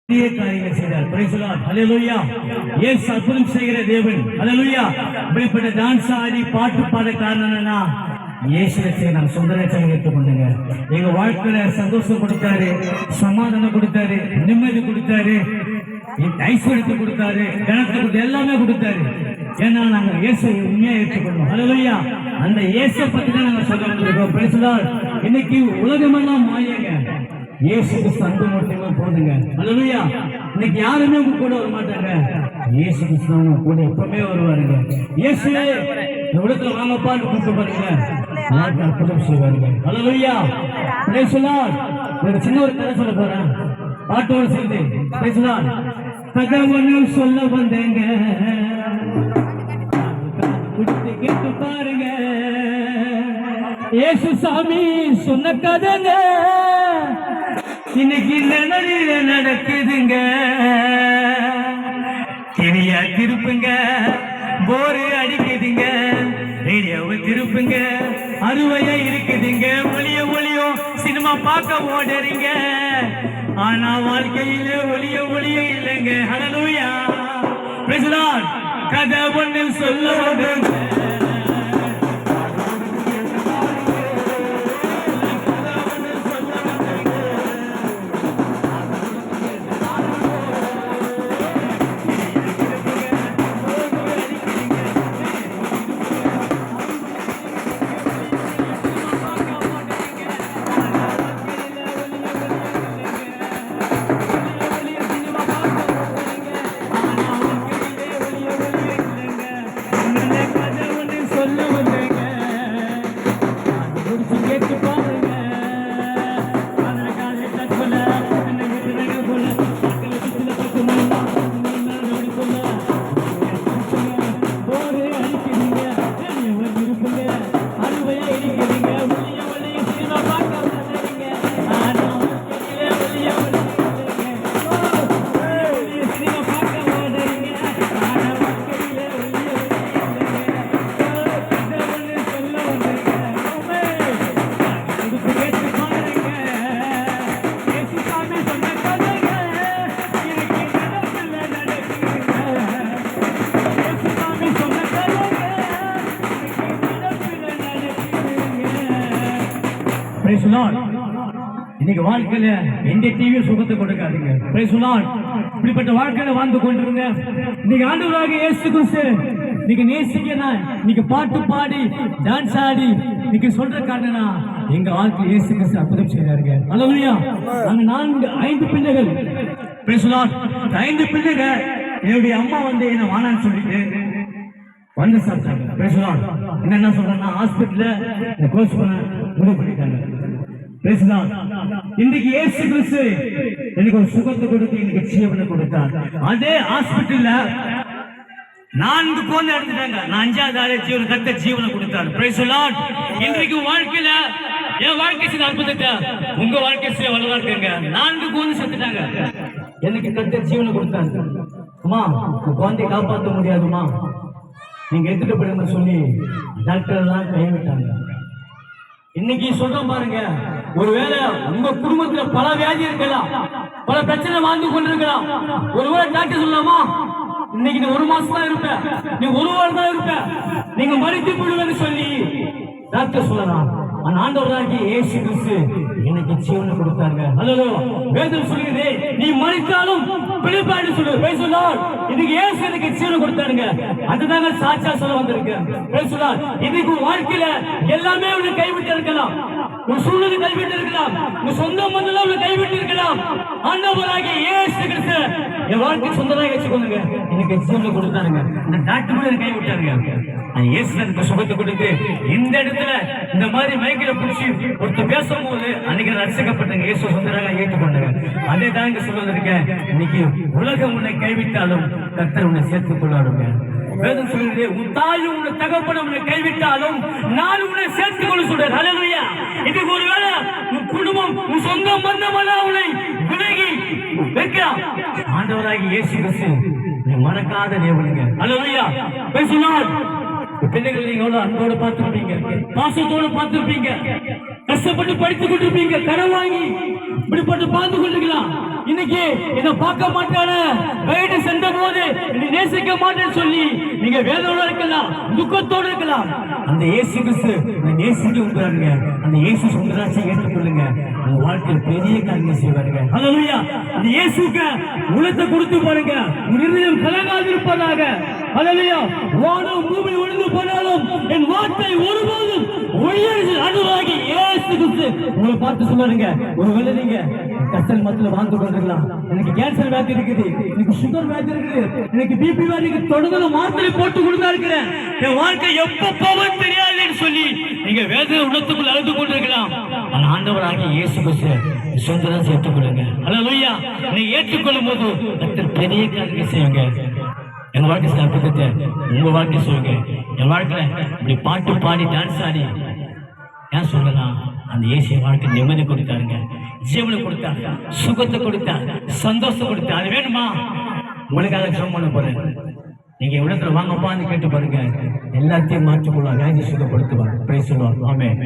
காரியங்கள் செய்தார். Praise the Lord. Hallelujah. Yesu அற்புதம் செய்கிற தேவன். ஹல்லேலூயா. இப்படிப்பட்ட டான்ஸ் ஆடி பாட்டு பாட காரணம் என்னன்னா இயேசுவை நாம் சொந்த ரட்சகராக ஏற்றுக்கொண்டங்க. எங்க வாழ்க்கையில சந்தோஷம் கொடுத்தாரு, சமாதானம் கொடுத்தாரு, நிம்மதி கொடுத்தாரு, ஐஸ்வர்யத்தை கொடுத்தாரு, கனத்தை கொடுத்து எல்லாமே கொடுத்தாரு. ஏன்னா நாங்க இயேசுவை உண்மையா ஏற்றுக்கொண்டோம். ஹல்லேலூயா. அந்த இயேசுவை பத்தி தான் நாங்க சொல்ல வந்திருக்கோம். Price the Lord. இன்னைக்கு உலகமெல்லாம் மாயங்க, இயேசு கிறிஸ்து அன்பு மட்டுமே போதுங்க. ஹல்லேலூயா. இன்னைக்கு யாருமே உங்க கூட வர மாட்டாங்க, இயேசு கிறிஸ்து உங்க கூட எப்பவுமே வருவாருங்க. இயேசுவே இந்த உலகத்துல வாங்கப்பான்னு கூப்பிட்டு பாருங்க, அற்புதம் செய்வாருங்க. ஹல்லேலூயா. Praise the Lord. ஒரு சின்ன ஒரு கதை சொல்ல போறேன், பாட்டோட சேர்ந்து. Price the Lord. கதை ஒண்ணு சொல்ல வந்தேங்க, கேட்டு பாருங்க. இயேசு சாமி சொன்ன கதைங்க இன்னைக்கு நிழலில நடக்குதுங்க. கிளியா திருப்புங்க, போரு அடிக்குதுங்க, ரேடியோவை திருப்புங்க, அறுவையா இருக்குதுங்க. ஒளியோ சினிமா பார்க்க ஓடுறீங்க, ஆனா வாழ்க்கையில ஒளியோ இல்லைங்க. ஹல்லேலூயா. Praise the Lord. கதை ஒண்ணு சொல்ல வந்தேங்க, இன்னைக்கு வாழ்க்கையில எந்த டிவி சுகத்தை கொடுக்காதீங்க. Price the Lord. இப்படிப்பட்ட வாழ்க்கையில வாழ்ந்து கொண்டிருங்க. இன்னைக்கு ஆண்டவராகிய இயேசு கிறிஸ்து நீங்க நேசிக்கணும், நீங்க பாட்டு பாடி டான்ஸ் ஆடி நீங்க சொல்ற காரணம்னா எங்க வாழ்க்கையில் இயேசு கிறிஸ்து அற்புதம் செய்றாருங்க. ஹல்லேலூயா. நாங்க 5 பிள்ளைகள். Price the Lord. 5 பிள்ளைகள். என்னுடைய அம்மா வந்து என்ன வானான்னு சொல்லிட்டு வந்து சாப்பிட்டாங்க. Price the Lord. என்ன சொல்றேன்னா ஹாஸ்பிட்டல்ல கோர்ஸ் பண்ண முடிவு பண்ணிட்டாங்க. இன்னைக்கு இயேசு கிறிஸ்து எனக்கு ஒரு சுகத்தை கொடுத்து எனக்கு ஜீவனை கொடுத்தார். அதே ஹாஸ்பிட்டல்ல 4 குழந்தை எடுத்துட்டாங்க, நான் 5வது ஆளே ஜீவனை கத்த ஜீவனை கொடுத்தார். Price the Lord. இன்றைக்கு வாழ்க்கையில என் வாழ்க்கை செய்த அற்புதத்தை உங்க வாழ்க்கை செய்ய வல்லவரா இருக்குங்க. 4 குழந்தை செத்துட்டாங்க, எனக்கு கத்த ஜீவனை கொடுத்தாங்க. அம்மா குழந்தையை காப்பாற்ற முடியாதுமா, நீங்க எடுத்துட்டு போயிடுங்க சொல்லி டாக்டர் எல்லாம் கைவிட்டாங்க. இன்னைக்கு சொல்றோம் பாருங்க, ஒருவேளை உங்க குடும்பத்துல பல வியாதி இருக்கலாம், பல பிரச்சனை வாழ்ந்து கொண்டிருக்கலாம். ஒருவேளை டாக்டர் சொல்லலாமா, இன்னைக்கு நீ 1 மாசம் தான் இருப்ப, நீ 1 வாரம் தான் இருப்ப, நீங்க மறித்து போடுவேன்னு சொல்லி டாக்டர் சொல்லலாம். ஆனா ஆண்டவராகிய இயேசு கிறிஸ்து எனக்கு ஜீவனை கொடுத்தாங்க. ஹல்லேலூயா. வேதம் சொல்லுது, நீ மரித்தாலும் பிழைப்பான்னு சொல்லு. Price the Lord. இன்னைக்கு இயேசு எனக்கு ஜீவனை கொடுத்தாருங்க. அதுதாங்க சாட்சியா சொல்ல வந்திருக்கேன். Price the Lord. இன்னைக்கு வாழ்க்கையில எல்லாமே உன்னை கைவிட்டு இருக்கலாம், உன் சூழ்நிலை கைவிட்டு இருக்கலாம், உன் சொந்த மந்தல உன்னை கைவிட்டு இருக்கலாம். ஆண்டவராகிய இயேசு கிறிஸ்து என் வாழ்க்கை சொந்தமாக வச்சுக்கோங்க, எனக்கு ஜீவனை கொடுத்தாருங்க. இந்த டாக்டர் கூட கைவிட்டாருங்க. இயேசு எனக்கு சுகத்தை கொடுத்து இந்த இடத்துல இந்த மாதிரி மைக்கில பிடிச்சி ஒருத்தர் பேசும்போது அன்னைக்கு ரசிக்கப்பட்டங்க, இயேசு சொந்தராக ஏற்றுக்கொண்டாங்க. அதே தான் இங்க சொல்லிருக்கேன். இன்னைக்கு உலகம் உன்னை கைவிட்டாலும் கர்த்தர் உன்னை சேர்த்துக் கொள்ளாருங்க. வேதம் சொல்லுது, உன் தாயும் உன் தகப்பனும் உன்னை கைவிட்டாலும் நான் உன்னை சேர்த்துக் கொள்ள சொல்றேன். ஹல்லேலூயா. இதுக்கு ஒருவேளை உன் குடும்பம் உன் சொந்த பந்தமெல்லாம் உன்னை விலகி வைக்கலாம், ஆண்டவராகிய இயேசு கிறிஸ்து நீ மறக்காத தேவனுங்க. ஹல்லேலூயா. Praise the Lord. பிள்ளைகள் நீங்க எவ்வளவு அன்போட பார்த்திருப்பீங்க, பாசத்தோட பார்த்திருப்பீங்க, கஷ்டப்பட்டு படித்துக் கொண்டிருப்பீங்க, கடன் வாங்கி இப்படிப்பட்டு பார்த்து கொண்டிருக்கலாம். இன்னைக்கு என்ன பார்க்க மாட்டான வயது சென்ற போது என்னை நேசிக்க மாட்டேன்னு சொல்லி நீங்க வேதனோட இருக்கலாம், துக்கத்தோடு இருக்கலாம். அந்த இயேசு கிறிஸ்து நேசிக்க விடுறாருங்க. அந்த இயேசு சுந்தராட்சி ஏற்றுக்கொள்ளுங்க, உங்க வாழ்க்கையில் பெரிய காரியங்கள் செய்வாருங்க. ஹல்லேலூயா. அந்த இயேசுக்கு உள்ளத்தை கொடுத்து பாருங்க, உங்க இருதயம் கலங்காது இருப்பதாக. ஹல்லேலூயா. வானம் பூமி ஒழிந்து போனாலும் என் வார்த்தை ஒருபோதும் ஒழியது அணுவாகி இயேசு கிறிஸ்து உங்களை பார்த்து சொல்லுங்க. ஒருவேளை நீங்க கஷ்டம் மத்தியில வாழ்ந்து கொண்டிருக்கலாம். எனக்கு கேன்சர் வியாதி இருக்குது, எனக்கு சுகர் வியாதி இருக்குது, எனக்கு பிபி வியாதிக்கு தொடர்ந்து மாத்திரை போட்டு கொடுத்தா இருக்கிறேன், என் வாழ்க்கை எப்ப போவது தெரியாதுன்னு சொல்லி நீங்க வேதனை உள்ளத்துக்குள் அழுது கொண்டிருக்கலாம். ஆனா ஆண்டவராகிய இயேசு கிறிஸ்து சொந்தம் சேர்த்துக்கொள்ளுங்க. ஹல்லேலூயா. நீ ஏற்றுக்கொள்ளும் போது கர்த்தர் பெரிய காரியங்களை செய்யுங்க. என் வாழ்க்கை அற்புதத்தை உங்க வாழ்க்கை சொல்லுங்க. என் வாழ்க்கையில இப்படி பாட்டு பாடி டான்ஸ் ஆடி ஏன் சொல்லலாம்? அந்த இயேசு வாழ்க்கை நிம்மதி கொடுத்தாருங்க, ஜீவனை கொடுத்தாரு, சுகத்தை கொடுத்தாரு, சந்தோஷம் கொடுத்தாரு. அது வேணுமா? உங்களுக்காக ஜெபம் பண்ண போறேன். நீங்க இடத்துல வாங்கப்பான்னு கேட்டு பாருங்க, எல்லாத்தையும் மாற்றிக்கொள்ளும், வியாதி சுகப்படுத்துவார். Price the Lord. ஆமென்.